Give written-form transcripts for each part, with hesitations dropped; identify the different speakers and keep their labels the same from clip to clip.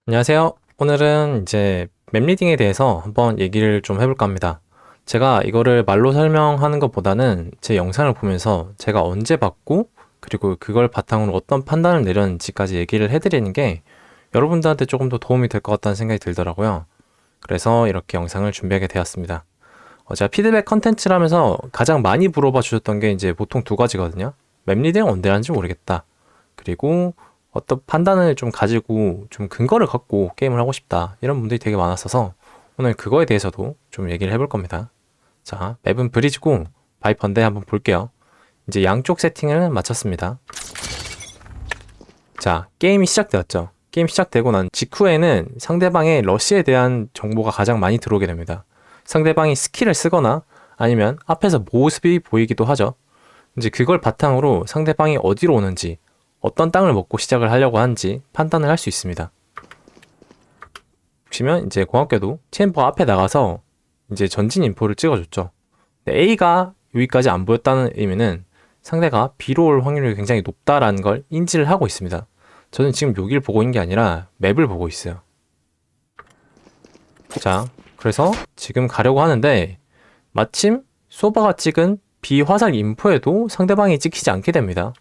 Speaker 1: 안녕하세요. 오늘은 이제 맵 리딩에 대해서 한번 얘기를 좀 해볼까 합니다. 제가 이거를 말로 설명하는 것보다는 제 영상을 보면서 제가 언제 봤고, 그리고 그걸 바탕으로 어떤 판단을 내렸는지까지 얘기를 해드리는 게 여러분들한테 조금 더 도움이 될 것 같다는 생각이 들더라고요. 그래서 이렇게 영상을 준비하게 되었습니다. 제가 피드백 컨텐츠라면서 가장 많이 물어봐 주셨던 게 이제 보통 두 가지거든요. 맵 리딩 언제 하는지 모르겠다. 그리고 어떤 판단을 좀 가지고 좀 근거를 갖고 게임을 하고 싶다. 이런 분들이 되게 많았어서 오늘 그거에 대해서도 좀 얘기를 해볼 겁니다. 자, 맵은 브리즈고 바이퍼인데 한번 볼게요. 이제 양쪽 세팅을 마쳤습니다. 자, 게임이 시작되었죠. 게임 시작되고 난 직후에는 상대방의 러쉬에 대한 정보가 가장 많이 들어오게 됩니다. 상대방이 스킬을 쓰거나 아니면 앞에서 모습이 보이기도 하죠. 이제 그걸 바탕으로 상대방이 어디로 오는지, 어떤 땅을 먹고 시작을 하려고 하는지 판단을 할 수 있습니다. 보시면 이제 공학교도 챔버 앞에 나가서 이제 전진 인포를 찍어줬죠. A가 여기까지 안 보였다는 의미는 상대가 B로 올 확률이 굉장히 높다라는 걸 인지를 하고 있습니다. 저는 지금 여기를 보고 있는 게 아니라 맵을 보고 있어요. 자, 그래서 지금 가려고 하는데 마침 소바가 찍은 B 화살 인포에도 상대방이 찍히지 않게 됩니다.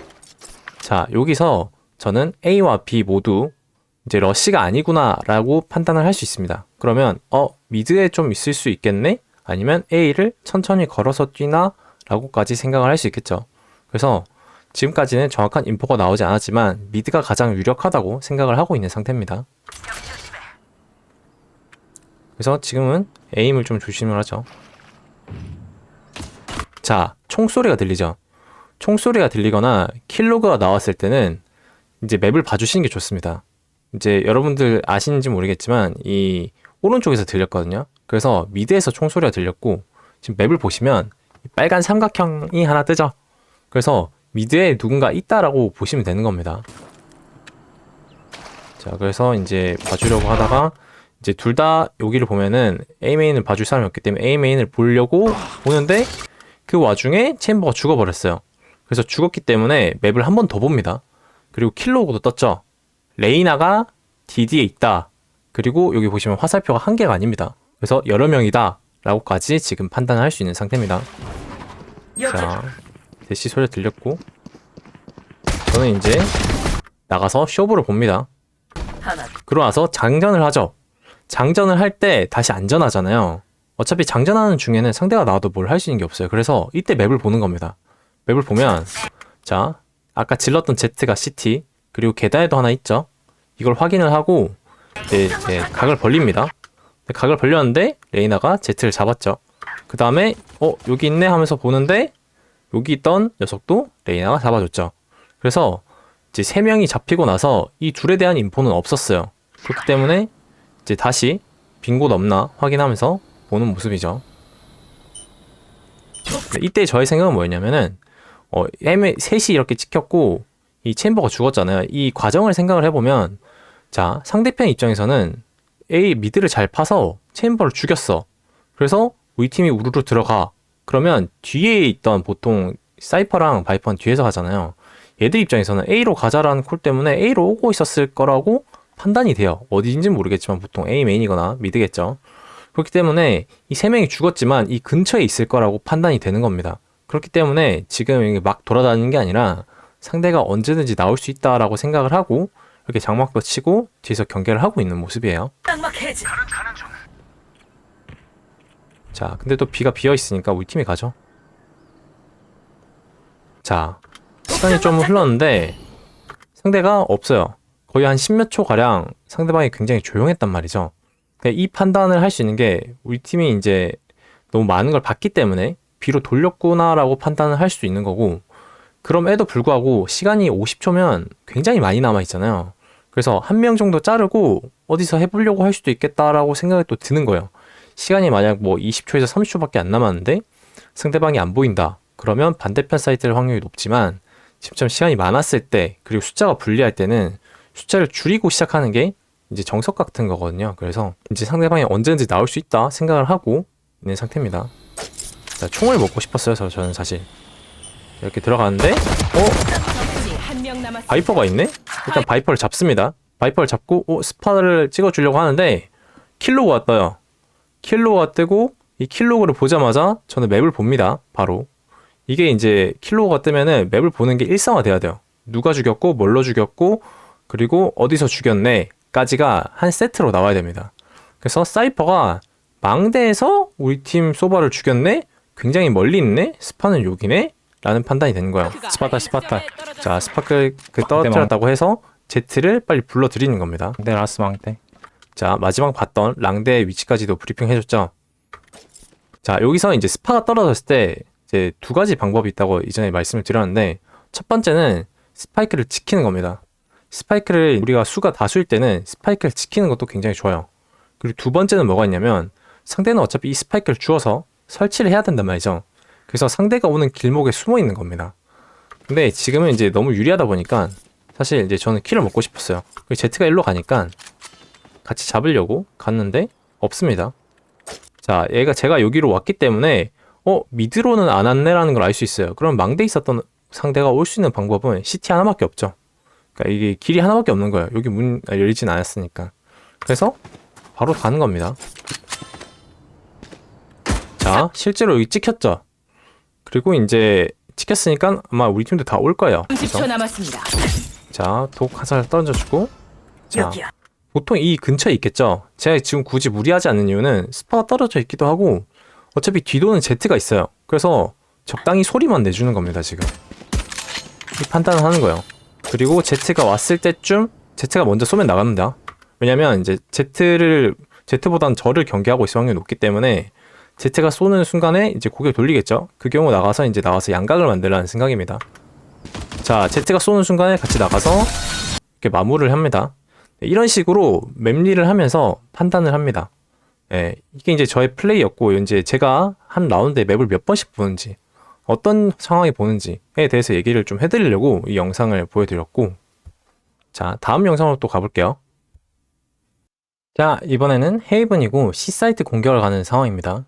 Speaker 1: 자, 여기서 저는 A와 B 모두 이제 러쉬가 아니구나 라고 판단을 할 수 있습니다. 그러면 미드에 좀 있을 수 있겠네? 아니면 A를 천천히 걸어서 뛰나? 라고까지 생각을 할 수 있겠죠. 그래서 지금까지는 정확한 인포가 나오지 않았지만 미드가 가장 유력하다고 생각을 하고 있는 상태입니다. 그래서 지금은 에임을 좀 조심을 하죠. 자, 총소리가 들리죠? 총소리가 들리거나 킬로그가 나왔을 때는 이제 맵을 봐주시는 게 좋습니다. 이제 여러분들 아시는지 모르겠지만 이 오른쪽에서 들렸거든요. 그래서 미드에서 총소리가 들렸고 지금 맵을 보시면 빨간 삼각형이 하나 뜨죠. 그래서 미드에 누군가 있다라고 보시면 되는 겁니다. 자, 그래서 이제 봐주려고 하다가 이제 둘 다 여기를 보면은 A 메인을 봐줄 사람이 없기 때문에 A 메인을 보려고 보는데 그 와중에 챔버가 죽어버렸어요. 그래서 죽었기 때문에 맵을 한 번 더 봅니다. 그리고 킬로그도 떴죠. 레이나가 DD에 있다. 그리고 여기 보시면 화살표가 한 개가 아닙니다. 그래서 여러 명이다 라고까지 지금 판단을 할 수 있는 상태입니다. 자, 대시 소리 들렸고 저는 이제 나가서 쇼부를 봅니다. 그러고 나서 장전을 하죠. 장전을 할 때 다시 안전하잖아요. 어차피 장전하는 중에는 상대가 나와도 뭘 할 수 있는 게 없어요. 그래서 이때 맵을 보는 겁니다. 맵을 보면 자, 아까 질렀던 Z가 CT 그리고 계단에도 하나 있죠. 이걸 확인을 하고 이제 각을 벌립니다. 각을 벌렸는데 레이나가 Z를 잡았죠. 그 다음에 여기 있네 하면서 보는데 여기 있던 녀석도 레이나가 잡아줬죠. 그래서 이제 3명이 잡히고 나서 이 둘에 대한 인포는 없었어요. 그렇기 때문에 이제 다시 빈 곳 없나 확인하면서 보는 모습이죠. 이때 저의 생각은 뭐였냐면은 셋이 이렇게 찍혔고 이 챔버가 죽었잖아요. 이 과정을 생각을 해보면 자, 상대편 입장에서는 A 미드를 잘 파서 챔버를 죽였어. 그래서 우리 팀이 우르르 들어가. 그러면 뒤에 있던 보통 사이퍼랑 바이퍼는 뒤에서 가잖아요. 얘들 입장에서는 A로 가자라는 콜 때문에 A로 오고 있었을 거라고 판단이 돼요. 어디인지는 모르겠지만 보통 A 메인이거나 미드겠죠. 그렇기 때문에 이 3명이 죽었지만 이 근처에 있을 거라고 판단이 되는 겁니다. 그렇기 때문에 지금 막 돌아다니는 게 아니라 상대가 언제든지 나올 수 있다라고 생각을 하고 이렇게 장막도 치고 뒤에서 경계를 하고 있는 모습이에요. 자, 근데 또 B가 비어있으니까 우리 팀이 가죠. 자, 시간이 좀 흘렀는데 상대가 없어요. 거의 한 10몇 초 가량 상대방이 굉장히 조용했단 말이죠. 이 판단을 할 수 있는 게 우리 팀이 이제 너무 많은 걸 봤기 때문에 B로 돌렸구나라고 판단을 할 수 있는 거고, 그럼에도 불구하고 시간이 50초면 굉장히 많이 남아 있잖아요. 그래서 한 명 정도 자르고 어디서 해보려고 할 수도 있겠다라고 생각이 또 드는 거예요. 시간이 만약 뭐 20초에서 30초밖에 안 남았는데 상대방이 안 보인다. 그러면 반대편 사이트일 확률이 높지만 지금 시간이 많았을 때 그리고 숫자가 불리할 때는 숫자를 줄이고 시작하는 게 이제 정석 같은 거거든요. 그래서 이제 상대방이 언제든지 나올 수 있다 생각을 하고 있는 상태입니다. 자, 총을 먹고 싶었어요. 저는 사실 이렇게 들어가는데 바이퍼가 있네? 일단 바이퍼를 잡습니다. 바이퍼를 잡고 스파를 찍어주려고 하는데 킬로그가 떠요. 킬로그가 뜨고 이 킬로그를 보자마자 저는 맵을 봅니다. 바로 이게 이제 킬로그가 뜨면은 맵을 보는 게 일상화돼야 돼요. 누가 죽였고 뭘로 죽였고 그리고 어디서 죽였네 까지가 한 세트로 나와야 됩니다. 그래서 사이퍼가 망대에서 우리 팀 소바를 죽였네? 굉장히 멀리 있네? 스파는 여기네? 라는 판단이 되는 거예요. 스파다. 자, 스파를 떨어뜨렸다고 해서 Z를 빨리 불러들이는 겁니다.
Speaker 2: 망대 라스 망대.
Speaker 1: 자, 마지막 봤던 랑대의 위치까지도 브리핑 해줬죠. 자, 여기서 이제 스파가 떨어졌을 때 이제 두 가지 방법이 있다고 이전에 말씀을 드렸는데 첫 번째는 스파이크를 지키는 겁니다. 스파이크를 우리가 수가 다수일 때는 스파이크를 지키는 것도 굉장히 좋아요. 그리고 두 번째는 뭐가 있냐면 상대는 어차피 이 스파이크를 주워서 설치를 해야 된단 말이죠. 그래서 상대가 오는 길목에 숨어 있는 겁니다. 근데 지금은 이제 너무 유리하다 보니까 사실 이제 저는 킬을 먹고 싶었어요. 그리고 제트가 일로 가니까 같이 잡으려고 갔는데 없습니다. 자, 제가 여기로 왔기 때문에 미드로는 안 왔네라는 걸 알 수 있어요. 그럼 망대에 있었던 상대가 올 수 있는 방법은 CT 하나밖에 없죠. 그러니까 이게 길이 하나밖에 없는 거예요. 여기 문 열리진 않았으니까. 그래서 바로 가는 겁니다. 자, 실제로 여기 찍혔죠. 그리고 이제 찍혔으니까 아마 우리 팀도 다 올 거예요.
Speaker 3: 30초 남았습니다.
Speaker 1: 자, 독 화살 던져주고. 자, 보통 이 근처에 있겠죠. 제가 지금 굳이 무리하지 않는 이유는 스파가 떨어져 있기도 하고 어차피 뒤도는 Z가 있어요. 그래서 적당히 소리만 내주는 겁니다. 지금 이 판단을 하는 거예요. 그리고 Z가 왔을 때쯤 Z가 먼저 쏘면 나갑니다. 왜냐면 이제 Z보다는 저를 경계하고 있을 확률이 높기 때문에 Z가 쏘는 순간에 이제 고개를 돌리겠죠. 그 경우 나가서 양각을 만들라는 생각입니다. 자, Z가 쏘는 순간에 같이 나가서 이렇게 마무리를 합니다. 이런 식으로 맵리를 하면서 판단을 합니다. 예, 이게 이제 저의 플레이였고, 이제 제가 한 라운드에 맵을 몇 번씩 보는지, 어떤 상황이 보는지에 대해서 얘기를 좀 해드리려고 이 영상을 보여드렸고, 자, 다음 영상으로 또 가볼게요. 자, 이번에는 헤이븐이고 C사이트 공격을 가는 상황입니다.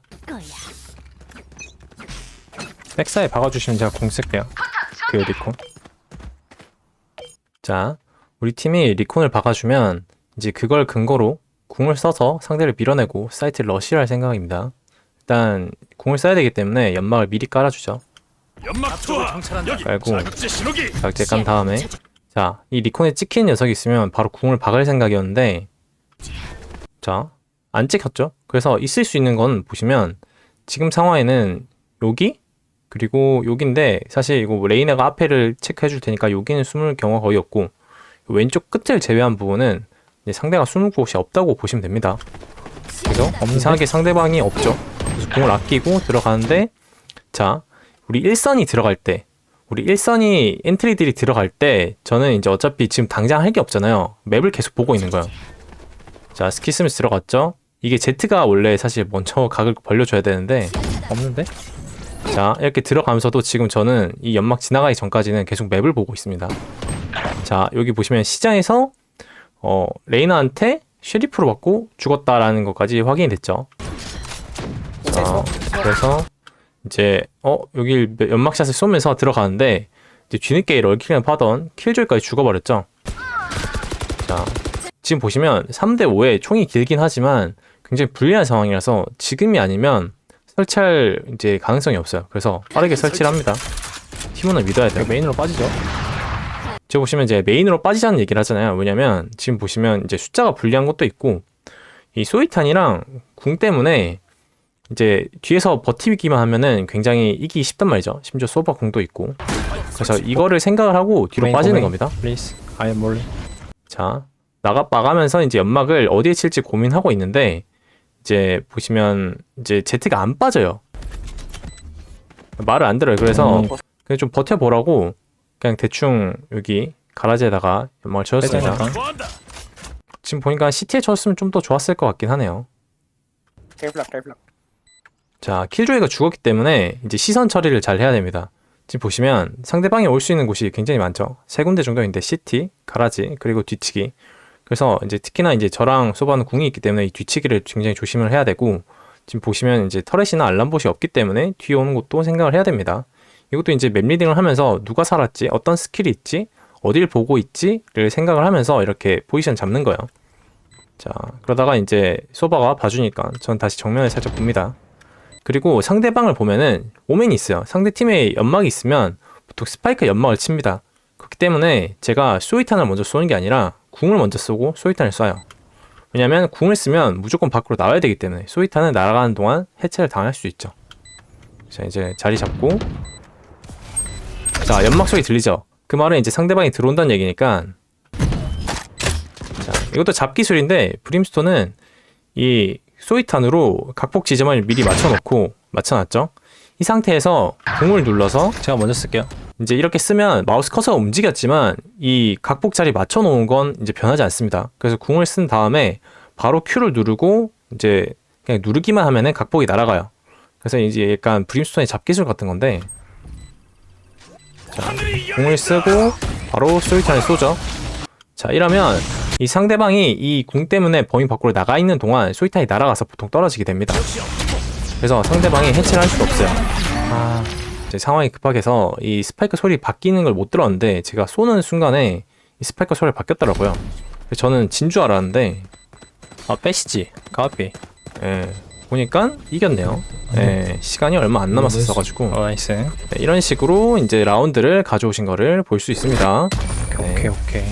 Speaker 1: 백사에 박아주시면 제가 공 쓸게요. 그 리콘. 자, 우리 팀이 리콘을 박아주면 이제 그걸 근거로 궁을 써서 상대를 밀어내고 사이트를 러시를 할 생각입니다. 일단 궁을 써야 되기 때문에 연막을 미리 깔아주죠. 깔고 자극제 깐 다음에 자, 이 리콘에 찍힌 녀석이 있으면 바로 궁을 박을 생각이었는데 자, 안 찍혔죠? 그래서 있을 수 있는 건 보시면 지금 상황에는 여기 그리고 여기인데 사실 이거 레이나가 앞에를 체크해 줄 테니까 여기는 숨을 경우가 거의 없고 왼쪽 끝을 제외한 부분은 이제 상대가 숨을 곳이 없다고 보시면 됩니다. 그래서 이상하게 상대방이 없죠. 그래서 공을 아끼고 들어가는데 자, 우리 일선이 들어갈 때 우리 일선이 엔트리들이 들어갈 때 저는 이제 어차피 지금 당장 할 게 없잖아요. 맵을 계속 보고 있는 거예요. 자, 스킬 스미스 들어갔죠. 이게 Z가 원래 사실 먼저 각을 벌려줘야 되는데 없는데? 자, 이렇게 들어가면서도 지금 저는 이 연막 지나가기 전까지는 계속 맵을 보고 있습니다. 자, 여기 보시면 시장에서 레이나한테 쉐리프로 받고 죽었다라는 것까지 확인이 됐죠. 자, 그래서 이제 여기 연막샷을 쏘면서 들어가는데 이제 뒤늦게 럴킹을 파던 킬조이까지 죽어버렸죠. 자, 지금 보시면 3대5에 총이 길긴 하지만 굉장히 불리한 상황이라서 지금이 아니면 설치할 이제 가능성이 없어요. 그래서 빠르게 설치를 합니다. 팀원을 믿어야 돼요.
Speaker 2: 메인으로 빠지죠.
Speaker 1: 지금 보시면 이제 메인으로 빠지자는 얘기를 하잖아요. 왜냐면 지금 보시면 이제 숫자가 불리한 것도 있고 이 소이탄이랑 궁 때문에 이제 뒤에서 버티기만 하면은 굉장히 이기기 쉽단 말이죠. 심지어 소바 궁도 있고. 그래서 이거를 생각을 하고 뒤로 빠지는 겁니다.
Speaker 2: Please, I am 몰리.
Speaker 1: 자, 나가면서 이제 연막을 어디에 칠지 고민하고 있는데 이제 보시면 이제 Z가 안 빠져요. 말을 안 들어요. 그래서 그냥 좀 버텨보라고 그냥 대충 여기 가라지에다가 연막을 쳐줬습니다. 지금 보니까 CT에 쳤으면 좀 더 좋았을 것 같긴 하네요. 자, 킬조이가 죽었기 때문에 이제 시선 처리를 잘 해야 됩니다. 지금 보시면 상대방이 올 수 있는 곳이 굉장히 많죠. 세 군데 정도인데 CT, 가라지, 그리고 뒤치기. 그래서 이제 특히나 이제 저랑 소바는 궁이 있기 때문에 이 뒤치기를 굉장히 조심을 해야 되고 지금 보시면 이제 터렛이나 알람봇이 없기 때문에 뒤에 오는 것도 생각을 해야 됩니다. 이것도 이제 맵 리딩을 하면서 누가 살았지, 어떤 스킬이 있지, 어딜 보고 있지를 생각을 하면서 이렇게 포지션 잡는 거예요. 자, 그러다가 이제 소바가 봐주니까 전 다시 정면을 살짝 봅니다. 그리고 상대방을 보면은 오맨이 있어요. 상대 팀에 연막이 있으면 보통 스파이크 연막을 칩니다. 그렇기 때문에 제가 수위탄을 먼저 쏘는 게 아니라 궁을 먼저 쏘고 수위탄을 쏴요. 왜냐면 궁을 쓰면 무조건 밖으로 나와야 되기 때문에 수위탄은 날아가는 동안 해체를 당할 수 있죠. 자, 이제 자리 잡고, 자, 연막 소리 들리죠? 그 말은 이제 상대방이 들어온다는 얘기니까. 자, 이것도 잡기술인데 브림스톤은 이 소위탄으로 각폭 지점을 미리 맞춰놨죠. 이 상태에서 궁을 눌러서
Speaker 2: 제가 먼저 쓸게요.
Speaker 1: 이제 이렇게 쓰면 마우스 커서가 움직였지만 이 각폭 자리 맞춰놓은 건 이제 변하지 않습니다. 그래서 궁을 쓴 다음에 바로 Q를 누르고 이제 그냥 누르기만 하면은 각폭이 날아가요. 그래서 이제 약간 브림스톤의 잡기술 같은 건데, 자, 궁을 쓰고 바로 소위탄을 쏘죠. 자, 이러면 이 상대방이 이 궁 때문에 범위 밖으로 나가 있는 동안 소위탄이 날아가서 보통 떨어지게 됩니다. 그래서 상대방이 해체를 할 수가 없어요. 이제 상황이 급하게서 이 스파이크 소리 바뀌는 걸 못 들었는데 제가 쏘는 순간에 이 스파이크 소리가 바뀌었더라고요. 그래서 저는 진 줄 알았는데,
Speaker 2: 아, 빼시지. 까비.
Speaker 1: 예, 보니까 이겼네요. 예, 시간이 얼마 안 남았었어가지고
Speaker 2: 나이스.
Speaker 1: 네, 이런 식으로 이제 라운드를 가져오신 거를 볼 수 있습니다. 네.
Speaker 2: 오케이.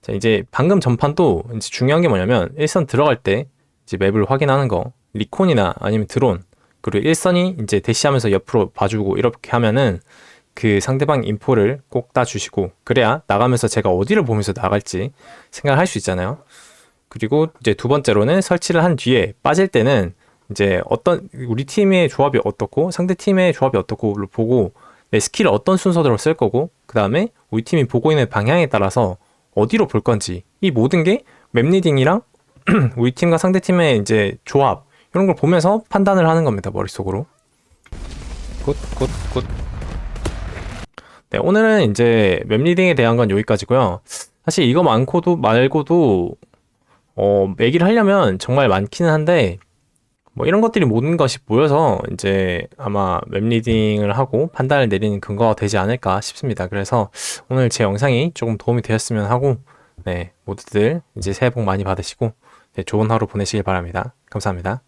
Speaker 1: 자, 이제 방금 전판도 이제 중요한 게 뭐냐면 일선 들어갈 때 이제 맵을 확인하는 거, 리콘이나 아니면 드론, 그리고 일선이 이제 대시하면서 옆으로 봐주고 이렇게 하면은 그 상대방 인포를 꼭 따주시고, 그래야 나가면서 제가 어디를 보면서 나갈지 생각할 수 있잖아요. 그리고 이제 두 번째로는 설치를 한 뒤에 빠질 때는 이제 어떤 우리 팀의 조합이 어떻고 상대 팀의 조합이 어떻고를 보고 내 스킬을 어떤 순서대로 쓸 거고, 그 다음에 우리 팀이 보고 있는 방향에 따라서 어디로 볼 건지, 이 모든 게 맵 리딩이랑 우리 팀과 상대 팀의 이제 조합, 이런 걸 보면서 판단을 하는 겁니다, 머릿속으로.
Speaker 2: 굿.
Speaker 1: 네, 오늘은 이제 맵 리딩에 대한 건 여기까지고요. 사실 이거 말고도 얘기를 하려면 정말 많기는 한데, 뭐 이런 것들이 모든 것이 모여서 이제 아마 맵 리딩을 하고 판단을 내리는 근거가 되지 않을까 싶습니다. 그래서 오늘 제 영상이 조금 도움이 되었으면 하고, 네, 모두들 이제 새해 복 많이 받으시고, 네, 좋은 하루 보내시길 바랍니다. 감사합니다.